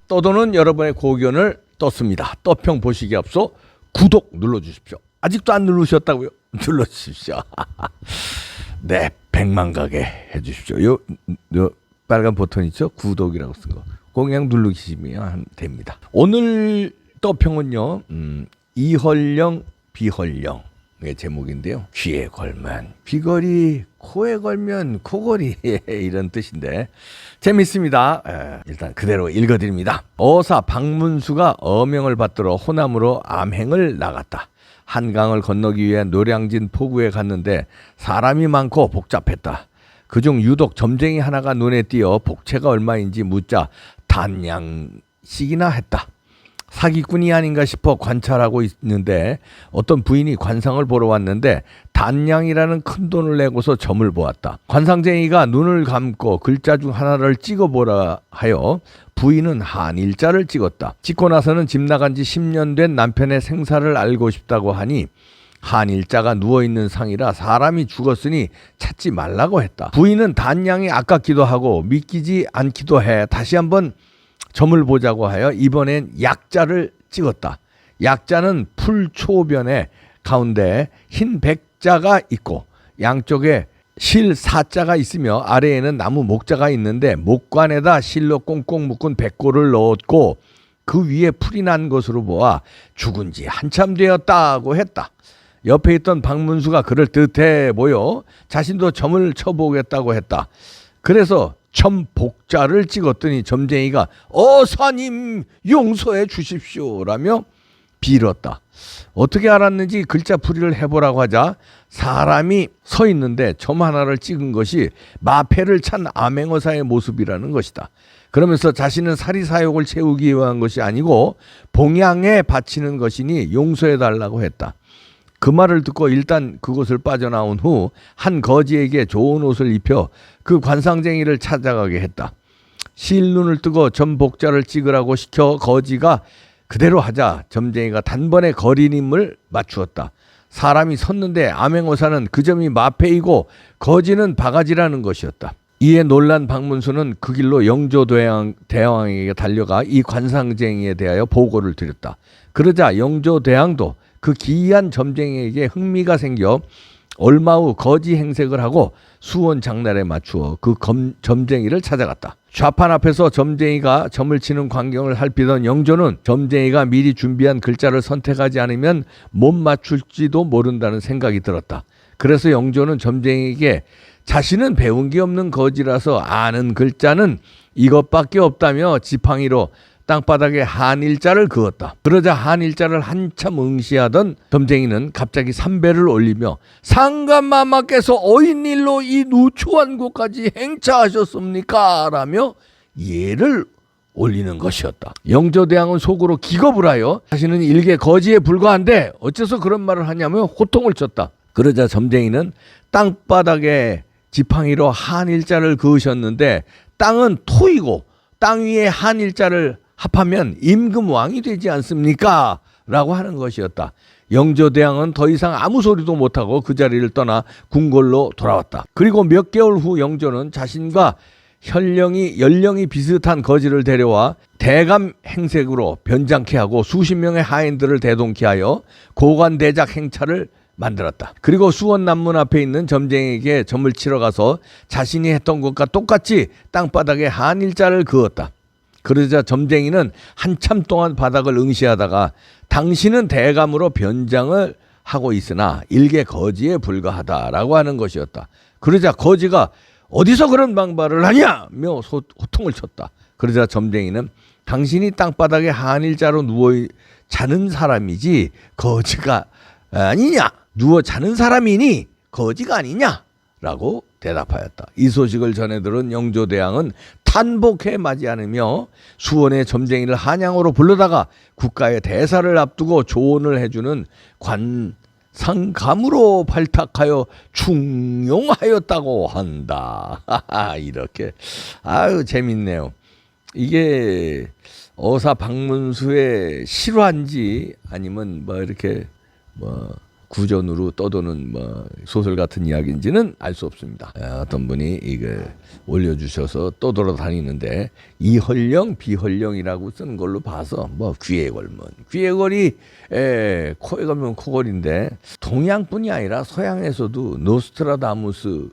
떠도는 여러분의 고견을 떴습니다. 떠평 보시기 앞서 구독 눌러주십시오. 아직도 안 누르셨다고요? 눌러주십시오. 네, 100만 가게 해주십시오. 요 빨간 버튼 있죠? 구독이라고 쓴 거. 그냥 누르시면 됩니다. 오늘 떠평은요, 이헐령 비헐령의 제목인데요. 귀에 걸면 귀걸이, 코에 걸면 코걸이 이런 뜻인데 재밌습니다. 일단 그대로 읽어드립니다. 어사 박문수가 어명을 받들어 호남으로 암행을 나갔다. 한강을 건너기 위해 노량진 포구에 갔는데 사람이 많고 복잡했다. 그중 유독 점쟁이 하나가 눈에 띄어 복채가 얼마인지 묻자 단냥씩이나 했다. 사기꾼이 아닌가 싶어 관찰하고 있는데 어떤 부인이 관상을 보러 왔는데 단냥이라는 큰 돈을 내고서 점을 보았다. 관상쟁이가 눈을 감고 글자 중 하나를 찍어보라 하여 부인은 한일자를 찍었다. 찍고 나서는 집 나간 지 10년 된 남편의 생사를 알고 싶다고 하니 한일자가 누워있는 상이라 사람이 죽었으니 찾지 말라고 했다. 부인은 단냥이 아깝기도 하고 믿기지 않기도 해 다시 한번 점을 보자고 하여 이번엔 약자를 찍었다. 약자는 풀초변에 가운데 흰 백자가 있고 양쪽에 실 사자가 있으며 아래에는 나무 목자가 있는데 목관에다 실로 꽁꽁 묶은 백골을 넣었고 그 위에 풀이 난 것으로 보아 죽은 지 한참 되었다고 했다. 옆에 있던 박문수가 그를 뜻해 보여 자신도 점을 쳐보겠다고 했다. 그래서 점 복자를 찍었더니 점쟁이가 어사님 용서해 주십시오라며 빌었다. 어떻게 알았는지 글자 풀이를 해보라고 하자 사람이 서 있는데 점 하나를 찍은 것이 마패를 찬 암행어사의 모습이라는 것이다. 그러면서 자신은 사리사욕을 채우기 위한 것이 아니고 봉양에 바치는 것이니 용서해 달라고 했다. 그 말을 듣고 일단 그곳을 빠져나온 후 한 거지에게 좋은 옷을 입혀 그 관상쟁이를 찾아가게 했다. 실눈을 뜨고 점 복자를 찍으라고 시켜 거지가 그대로 하자 점쟁이가 단번에 거리님을 맞추었다. 사람이 섰는데 암행어사는 그 점이 마패이고 거지는 바가지라는 것이었다. 이에 놀란 박문수는 그 길로 영조대왕에게 달려가 이 관상쟁이에 대하여 보고를 드렸다. 그러자 영조대왕도 그 기이한 점쟁이에게 흥미가 생겨 얼마 후 거지 행색을 하고 수원 장날에 맞추어 그 점쟁이를 찾아갔다. 좌판 앞에서 점쟁이가 점을 치는 광경을 살피던 영조는 점쟁이가 미리 준비한 글자를 선택하지 않으면 못 맞출지도 모른다는 생각이 들었다. 그래서 영조는 점쟁이에게 자신은 배운 게 없는 거지라서 아는 글자는 이것밖에 없다며 지팡이로 땅바닥에 한일자를 그었다. 그러자 한일자를 한참 응시하던 점쟁이는 갑자기 삼배를 올리며 상감마마께서 어인일로 이 누추한 곳까지 행차하셨습니까? 라며 예를 올리는 것이었다. 영조대왕은 속으로 기겁을 하여 자신은 일개 거지에 불과한데 어째서 그런 말을 하냐며 호통을 쳤다. 그러자 점쟁이는 땅바닥에 지팡이로 한일자를 그으셨는데 땅은 토이고 땅 위에 한일자를 합하면 임금왕이 되지 않습니까? 라고 하는 것이었다. 영조대왕은 더 이상 아무 소리도 못하고 그 자리를 떠나 궁궐로 돌아왔다. 그리고 몇 개월 후 영조는 자신과 연령이 비슷한 거지를 데려와 대감 행색으로 변장케 하고 수십 명의 하인들을 대동케 하여 고관대작 행차를 만들었다. 그리고 수원 남문 앞에 있는 점쟁이에게 점을 치러 가서 자신이 했던 것과 똑같이 땅바닥에 한일자를 그었다. 그러자 점쟁이는 한참 동안 바닥을 응시하다가 당신은 대감으로 변장을 하고 있으나 일개 거지에 불과하다라고 하는 것이었다. 그러자 거지가 어디서 그런 방발을 하냐며 호통을 쳤다. 그러자 점쟁이는 당신이 땅바닥에 한일자로 누워 자는 사람이지 거지가 아니냐, 누워 자는 사람이니 거지가 아니냐라고 대답하였다. 이 소식을 전해 들은 영조대왕은 탄복해 맞이하며 수원의 점쟁이를 한양으로 불러다가 국가의 대사를 앞두고 조언을 해주는 관상감으로 발탁하여 충용하였다고 한다. 이렇게 아유 재밌네요. 이게 어사 박문수의 실화인지 아니면 뭐 이렇게 뭐 구전으로 떠도는 뭐 소설 같은 이야기인지는 알 수 없습니다. 어떤 분이 이거 올려주셔서 떠돌아다니는데 이헐령 비헐령이라고 쓴 걸로 봐서 뭐 귀에 걸면 귀에 걸이 코에 걸면 코걸인데 동양뿐이 아니라 서양에서도 노스트라다무스가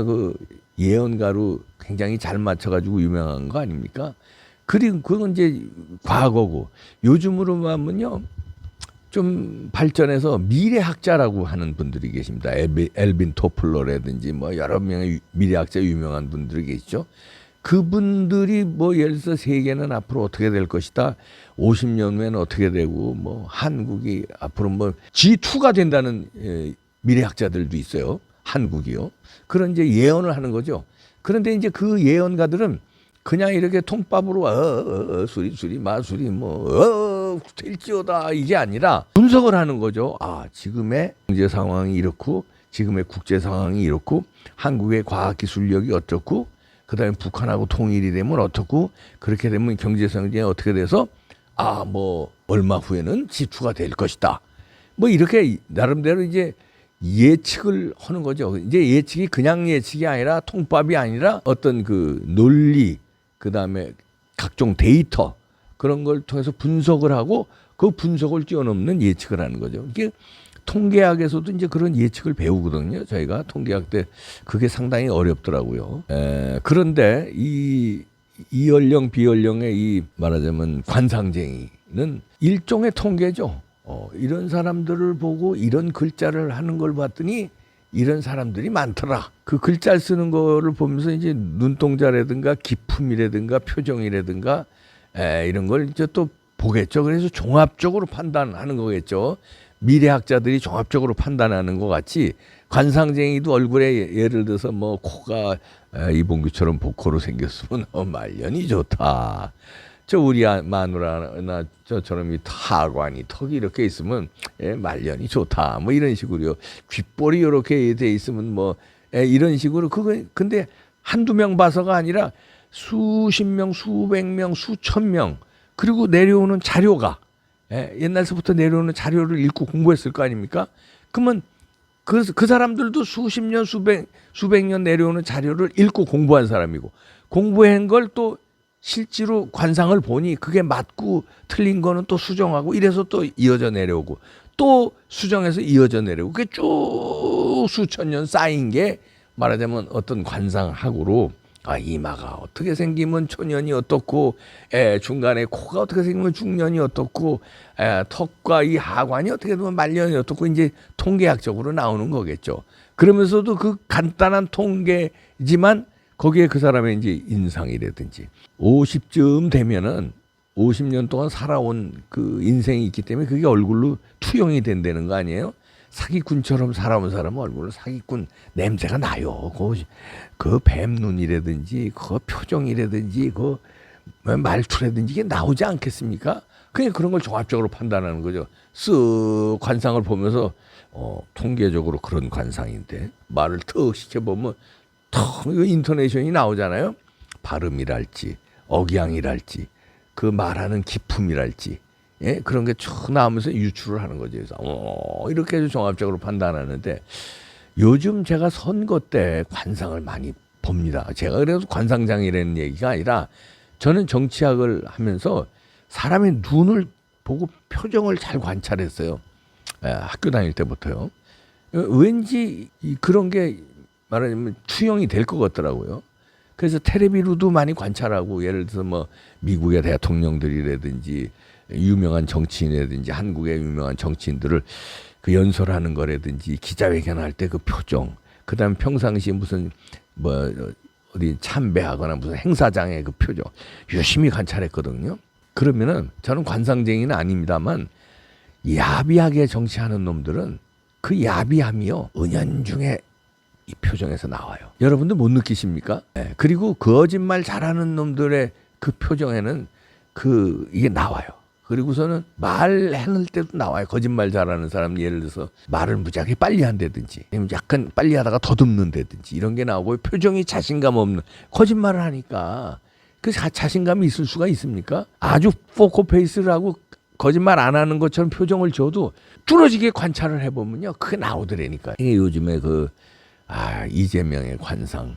그 예언가로 굉장히 잘 맞춰가지고 유명한 거 아닙니까? 그리고 그건 이제 과거고 요즘으로 하면요. 좀 발전해서 미래학자라고 하는 분들이 계십니다. 엘빈 토플러라든지 뭐 여러 명의 미래학자 유명한 분들이 계시죠. 그분들이 뭐 예를 들어서 세계는 앞으로 어떻게 될 것이다. 50년 후에는 어떻게 되고 뭐 한국이 앞으로 뭐 G2가 된다는 미래학자들도 있어요. 한국이요. 그런 이제 예언을 하는 거죠. 그런데 이제 그 예언가들은 그냥 이렇게 통밥으로 수리 마수리 뭐 될지어다 이게 아니라 분석을 하는 거죠. 아 지금의 경제 상황이 이렇고 지금의 국제 상황이 이렇고 한국의 과학기술력이 어떻고 그다음에 북한하고 통일이 되면 어떻고 그렇게 되면 경제 성장이 어떻게 돼서 아 뭐 얼마 후에는 지투가 될 것이다. 뭐 이렇게 나름대로 이제 예측을 하는 거죠. 이제 예측이 그냥 예측이 아니라 통밥이 아니라 어떤 그 논리 그다음에 각종 데이터 그런 걸 통해서 분석을 하고 그 분석을 뛰어넘는 예측을 하는 거죠. 이게 통계학에서도 이제 그런 예측을 배우거든요. 저희가 통계학 때 그게 상당히 어렵더라고요. 그런데 이 이연령 비연령의 이 말하자면 관상쟁이는 일종의 통계죠. 이런 사람들을 보고 이런 글자를 하는 걸 봤더니 이런 사람들이 많더라. 그 글자 쓰는 거를 보면서 이제 눈동자라든가 기품이라든가 표정이라든가 이런 걸 이제 또 보겠죠. 그래서 종합적으로 판단하는 거겠죠. 미래학자들이 종합적으로 판단하는 것 같이 관상쟁이도 얼굴에 예를 들어서 뭐 코가 이봉규처럼 복코로 생겼으면 말년이 좋다. 저 우리 마누라나 저처럼 이 하관이 턱이 이렇게 있으면 말년이 좋다. 뭐 이런 식으로요. 귓볼이 이렇게 돼 있으면 뭐 이런 식으로 그거 근데 한두 명 봐서가 아니라 수십 명, 수백 명, 수천 명 그리고 내려오는 자료가 옛날서부터 내려오는 자료를 읽고 공부했을 거 아닙니까? 그러면 그 사람들도 수십 년, 수백 년 내려오는 자료를 읽고 공부한 사람이고 공부한 걸 또 실제로 관상을 보니 그게 맞고 틀린 거는 또 수정하고 이래서 또 이어져 내려오고 또 수정해서 이어져 내려오고 그게 쭉 수천 년 쌓인 게 말하자면 어떤 관상학으로 이마가 어떻게 생기면 초년이 어떻고 중간에 코가 어떻게 생기면 중년이 어떻고 턱과 이 하관이 어떻게 되면 말년이 어떻고 이제 통계학적으로 나오는 거겠죠. 그러면서도 그 간단한 통계지만 거기에 그 사람의 이제 인상이라든지 50쯤 되면은 50년 동안 살아온 그 인생이 있기 때문에 그게 얼굴로 투영이 된다는 거 아니에요? 사기꾼처럼 살아온 사람은 얼굴로 사기꾼 냄새가 나요. 그 뱀눈이라든지 그 표정이라든지 그 말투라든지 이게 나오지 않겠습니까? 그냥 그런 걸 종합적으로 판단하는 거죠. 쓱 관상을 보면서 통계적으로 그런 관상인데 말을 턱 시켜보면 턱 인토네이션이 나오잖아요. 발음이랄지 억양이랄지 그 말하는 기품이랄지 그런 게 쭉 나오면서 유추를 하는 거죠. 그래서 이렇게 해서 종합적으로 판단하는데 요즘 제가 선거 때 관상을 많이 봅니다. 제가 그래서 관상장이라는 얘기가 아니라 저는 정치학을 하면서 사람의 눈을 보고 표정을 잘 관찰했어요. 학교 다닐 때부터요. 왠지 그런 게 말하자면 투영이 될 것 같더라고요. 그래서 텔레비로도 많이 관찰하고 예를 들어서 뭐 미국의 대통령들이라든지 유명한 정치인이라든지 한국의 유명한 정치인들을 그 연설하는 거라든지 기자회견할 때 그 표정 그다음에 평상시 무슨 뭐 어디 참배하거나 무슨 행사장의 그 표정 열심히 관찰했거든요. 그러면은 저는 관상쟁이는 아닙니다만 야비하게 정치하는 놈들은 그 야비함이요 은연중에 이 표정에서 나와요. 여러분들 못 느끼십니까? 그리고 거짓말 잘하는 놈들의 그 표정에는 이게 나와요. 그리고서는 말해낼 때도 나와요. 거짓말 잘하는 사람 예를 들어서 말을 무지하게 빨리 한다든지 아니면 약간 빨리 하다가 더듬는다든지 이런 게 나오고 표정이 자신감 없는 거짓말을 하니까 그 자신감이 있을 수가 있습니까? 아주 포커페이스를 하고 거짓말 안 하는 것처럼 표정을 줘도 뚫어지게 관찰을 해보면요, 그게 나오더라니까. 이게 요즘에 이재명의 관상,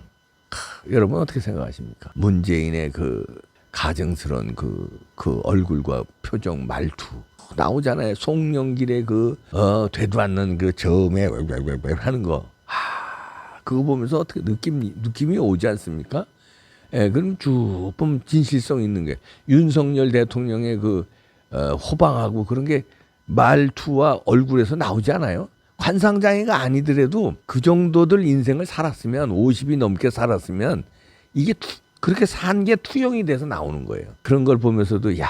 여러분 어떻게 생각하십니까? 문재인의 그 가증스러운 그 얼굴과 표정, 말투 나오잖아요. 송영길의 되도 않는 그 저음에 하는 거. 그거 보면서 어떻게 느낌이 오지 않습니까? 예, 그럼 쭉 보면 진실성 있는 게 윤석열 대통령의 호방하고 그런 게 말투와 얼굴에서 나오지 않아요? 관상장애가 아니더라도 그 정도들 인생을 살았으면 50이 넘게 살았으면 이게 그렇게 산 게 투영이 돼서 나오는 거예요. 그런 걸 보면서도 야,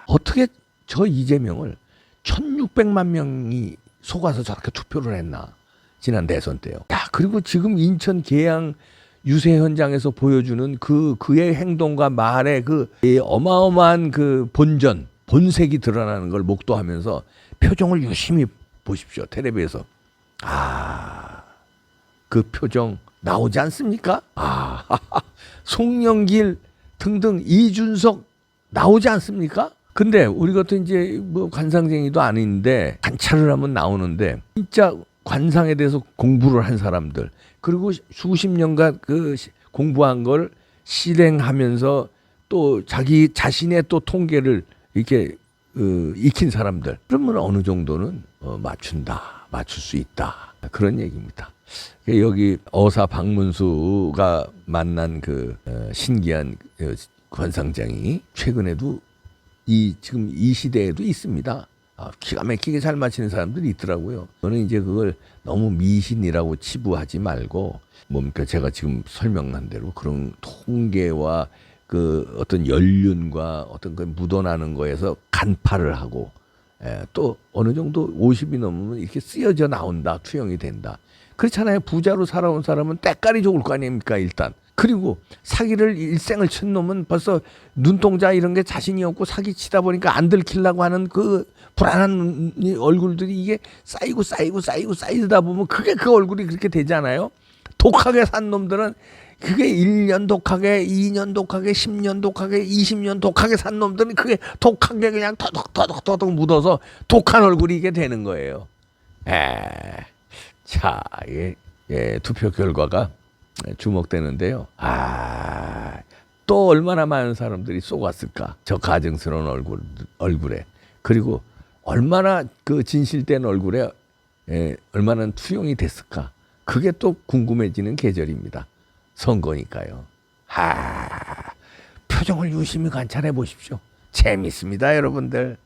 어떻게 저 이재명을 1600만 명이 속아서 저렇게 투표를 했나 지난 대선 때요. 야, 그리고 지금 인천 계양 유세 현장에서 보여주는 그의 행동과 말의 어마어마한 본색이 드러나는 걸 목도하면서 표정을 유심히 보십시오. 텔레비에서. 그 표정 나오지 않습니까? 송영길 등등 이준석 나오지 않습니까? 근데 우리 같은 이제 관상쟁이도 아닌데 관찰을 하면 나오는데 진짜 관상에 대해서 공부를 한 사람들, 그리고 수십 년간 공부한 걸 실행하면서 또 자기 자신의 또 통계를 이렇게 익힌 사람들, 그러면 어느 정도는 맞출 수 있다, 그런 얘기입니다. 여기 어사 박문수가 만난 신기한 관상장이 최근에도 지금 이 시대에도 있습니다. 기가 막히게 잘 맞히는 사람들이 있더라고요. 저는 이제 그걸 너무 미신이라고 치부하지 말고 뭡니까, 제가 지금 설명한 대로 그런 통계와 어떤 연륜과 어떤 묻어나는 거에서 간파를 하고, 또 어느 정도 50이 넘으면 이렇게 쓰여져 나온다, 투영이 된다. 그렇잖아요. 부자로 살아온 사람은 때깔이 좋을 거 아닙니까, 일단. 그리고 사기를 일생을 친 놈은 벌써 눈동자 이런 게 자신이 없고 사기 치다 보니까 안 들키려고 하는 불안한 얼굴들이 이게 쌓이다 보면 그게 그 얼굴이 그렇게 되잖아요. 독하게 산 놈들은 그게 1년 독하게, 2년 독하게, 10년 독하게, 20년 독하게 산 놈들은 그게 독하게 그냥 터덕 묻어서 독한 얼굴이 이게 되는 거예요. 자, 투표 결과가 주목되는데요. 또 얼마나 많은 사람들이 쏘갔을까, 저 가증스러운 얼굴에. 그리고 얼마나 진실된 얼굴에 얼마나 투영이 됐을까. 그게 또 궁금해지는 계절입니다. 선거니까요. 표정을 유심히 관찰해 보십시오. 재밌습니다, 여러분들.